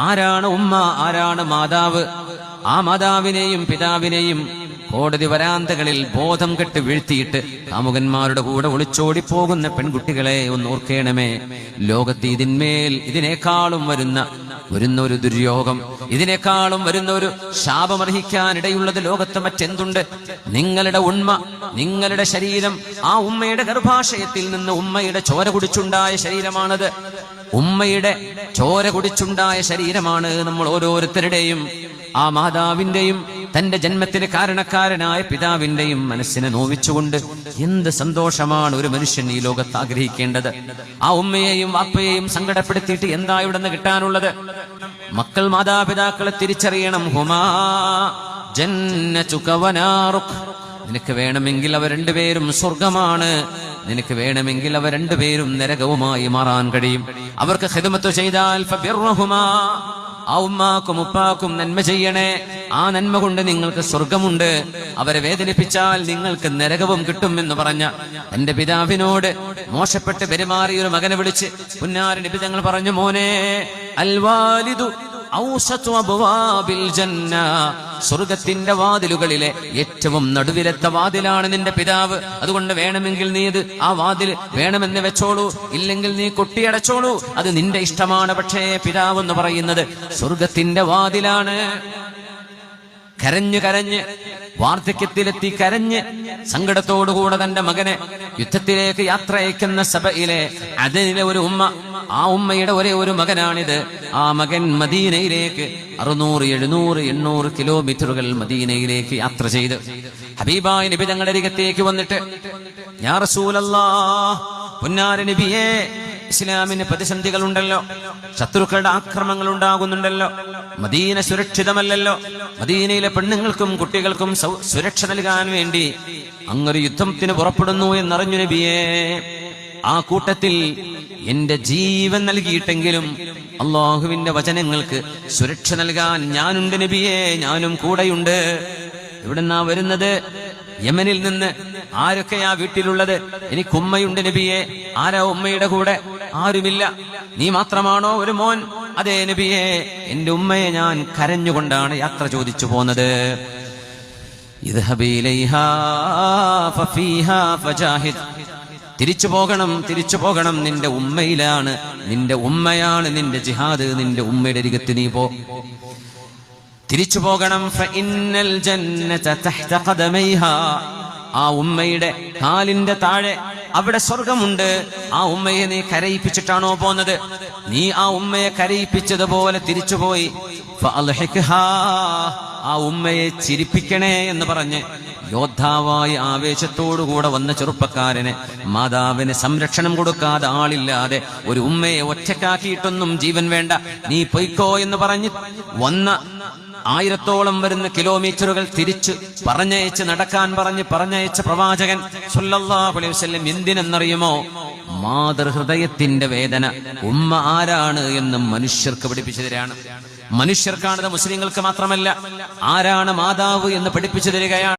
ആരാണ് ഉമ്മ, ആരാണ് മാതാവ്? ആ മാതാവിനെയും പിതാവിനെയും കോടതി വരാന്തകളിൽ ബോധം കെട്ട് വീഴ്ത്തിയിട്ട് കാമുകന്മാരുടെ കൂടെ ഒളിച്ചോടി പോകുന്ന പെൺകുട്ടികളെ ഒന്ന് ഓർക്കേണമേ. ലോകത്ത് ഇതിനേക്കാളും വരുന്ന ഒരു ദുര്യോഗം, ഇതിനേക്കാളും വരുന്ന ഒരു ശാപമർഹിക്കാനിടയുള്ളത് ലോകത്ത് മറ്റെന്തുണ്ട്? നിങ്ങളുടെ ഉണ്മ, നിങ്ങളുടെ ശരീരം ആ ഉമ്മയുടെ ഗർഭാശയത്തിൽ നിന്ന് ഉമ്മയുടെ ചോര കുടിച്ചുണ്ടായ ശരീരമാണത്. ഉമ്മയുടെ ചോര കുടിച്ചുണ്ടായ ശരീരമാണ് നമ്മൾ ഓരോരുത്തരുടെയും. ആ മാതാവിന്റെയും തന്റെ ജന്മത്തിന് കാരണക്കാരനായ പിതാവിന്റെയും മനസ്സിനെ നോവിച്ചുകൊണ്ട് എന്ത് സന്തോഷമാണ് ഒരു മനുഷ്യൻ ഈ ലോകത്ത് ആഗ്രഹിക്കേണ്ടത്. ആ ഉമ്മയെയും വാപ്പയെയും സങ്കടപ്പെടുത്തിയിട്ട് എന്താ ഇവിടെ നിന്ന് കിട്ടാനുള്ളത്? മക്കൾ മാതാപിതാക്കളെ തിരിച്ചറിയണം. ഹുമാ ജന്നതുക വനാറുക. നിനക്ക് വേണമെങ്കിൽ അവർ രണ്ടുപേരും സ്വർഗമാണ്, നിനക്ക് വേണമെങ്കിൽ അവർ രണ്ടുപേരും നരകവുമായി മാറാൻ കഴിയും. അവർക്ക് ഖിദ്മത്ത് ചെയ്താൽ ഫബിർഹുമാ, ആ ഉമ്മാക്കും ഉപ്പാക്കും നന്മ ചെയ്യണേ, ആ നന്മ കൊണ്ട് നിങ്ങൾക്ക് സ്വർഗമുണ്ട്. അവരെ വേദനിപ്പിച്ചാൽ നിങ്ങൾക്ക് നരകവും കിട്ടും എന്ന് പറഞ്ഞ എന്റെ പിതാവിനോട് മോശപ്പെട്ട് പെരുമാറിയ ഒരു മകനെ വിളിച്ച് പുന്നാര നബി തങ്ങൾ പറഞ്ഞു, മോനെ അൽവാലിദു ഔസതു അബ്വാബിൽ ജന്ന, സ്വർഗത്തിന്റെ വാതിലുകളിലെ ഏറ്റവും നടുവിലത്തെ വാതിലാണ് നിന്റെ പിതാവ്. അതുകൊണ്ട് വേണമെങ്കിൽ നീ ആ വാതിൽ വേണമെന്ന് വെച്ചോളൂ, ഇല്ലെങ്കിൽ നീ കൊട്ടിയടച്ചോളൂ, അത് നിന്റെ ഇഷ്ടമാണ്. പക്ഷേ പിതാവ് എന്ന് പറയുന്നത് സ്വർഗത്തിന്റെ വാതിലാണ്. കരഞ്ഞ് വാർദ്ധക്യത്തിലെത്തി കരഞ്ഞ് സങ്കടത്തോടുകൂടെ തന്റെ മകനെ യുദ്ധത്തിലേക്ക് യാത്ര അയക്കുന്ന സഭയിലെ അതിലെ ഒരു ഉമ്മ, ആ ഉമ്മയുടെ ഒരേ ഒരു മകനാണിത്. ആ മകൻ മദീനയിലേക്ക് 600, 700, 800 കിലോമീറ്ററുകൾ മദീനയിലേക്ക് യാത്ര ചെയ്ത് ഹബീബായ നബി തങ്ങളുടെ അരികത്തേക്ക് വന്നിട്ട്, യാ റസൂലല്ലാഹ്, പുന്നാര നബിയേ, ഇസ്ലാമിന് പ്രതിസന്ധികളുണ്ടല്ലോ, ശത്രുക്കളുടെ ആക്രമണങ്ങൾ ഉണ്ടാകുന്നുണ്ടല്ലോ, മദീന സുരക്ഷിതമല്ലല്ലോ, മദീനയിലെ പെണ്ണുങ്ങൾക്കും കുട്ടികൾക്കും സുരക്ഷ നൽകാൻ വേണ്ടി അങ്ങൊരു യുദ്ധത്തിന് പുറപ്പെടുന്നു എന്നറിഞ്ഞു നബിയേ. ആ കൂട്ടത്തിൽ എന്റെ ജീവൻ നൽകിയിട്ടെങ്കിലും അള്ളാഹുവിന്റെ വചനങ്ങൾക്ക് സുരക്ഷ നൽകാൻ ഞാനുണ്ട് നബിയേ, ഞാനും കൂടെയുണ്ട്. എവിടെന്നാ വരുന്നത്? യമനിൽ നിന്ന്. ആരൊക്കെയാ വീട്ടിലുള്ളത്? എനിക്ക് ഉമ്മയുണ്ട് നബിയെ. ആരാ ഉമ്മയുടെ കൂടെ? ആരുമില്ല. നീ മാത്രമാണോ ഒരു മോൻ? അതേ നബിയെ, എന്റെ ഉമ്മയെ ഞാൻ കരഞ്ഞുകൊണ്ടാണ് യാത്ര ചോദിച്ചു പോന്നത്. തിരിച്ചു പോകണം, നിന്റെ ഉമ്മയിലാണ്, നിന്റെ ഉമ്മയാണ് നിന്റെ ജിഹാദ്, നിന്റെ ഉമ്മയുടെ അരികത്ത് നീ പോ, തിരിച്ചു പോകണം. ഫഇന്നൽ ജന്നത തഹ്ത ഖദമൈഹാ, ആ ഉമ്മയുടെ കാലിന്റെ താഴെ അവിടെ സ്വർഗമുണ്ട്. ആ ഉമ്മയെ നീ കരയിപ്പിച്ചിട്ടാണോ പോന്നത്? നീ ആ ഉമ്മയെ കരയിപ്പിച്ചതുപോലെ തിരിച്ചുപോയി ഫഅൽഹിഖ്ഹാ, ആ ഉമ്മയെ ചിരിപ്പിക്കണേ എന്ന് പറഞ്ഞ് യോദ്ധാവായി ആവേശത്തോടുകൂടെ വന്ന ചെറുപ്പക്കാരനെ, മാതാവിന് സംരക്ഷണം കൊടുക്കാതെ ആളില്ലാതെ ഒരു ഉമ്മയെ ഒറ്റക്കാക്കിയിട്ടൊന്നും ജീവൻ വേണ്ട, നീ പൊയ്ക്കോ എന്ന് പറഞ്ഞ് വന്ന 1000-ഓളം വരുന്ന കിലോമീറ്ററുകൾ തിരിച്ച് നടക്കാൻ പറഞ്ഞയച്ച പ്രവാചകൻ സല്ലല്ലാഹു അലൈഹി വസല്ലം എന്തിനെന്നറിയുമോ? മാതൃഹൃദയത്തിന്റെ വേദന ഉമ്മ ആരാണ് എന്ന് മനുഷ്യർക്ക് പഠിപ്പിച്ചു തരാണ്. മനുഷ്യർക്കാണത്, മുസ്ലിങ്ങൾക്ക് മാത്രമല്ല. ആരാണ് മാതാവ് എന്ന് പഠിപ്പിച്ചു തരികയാണ്.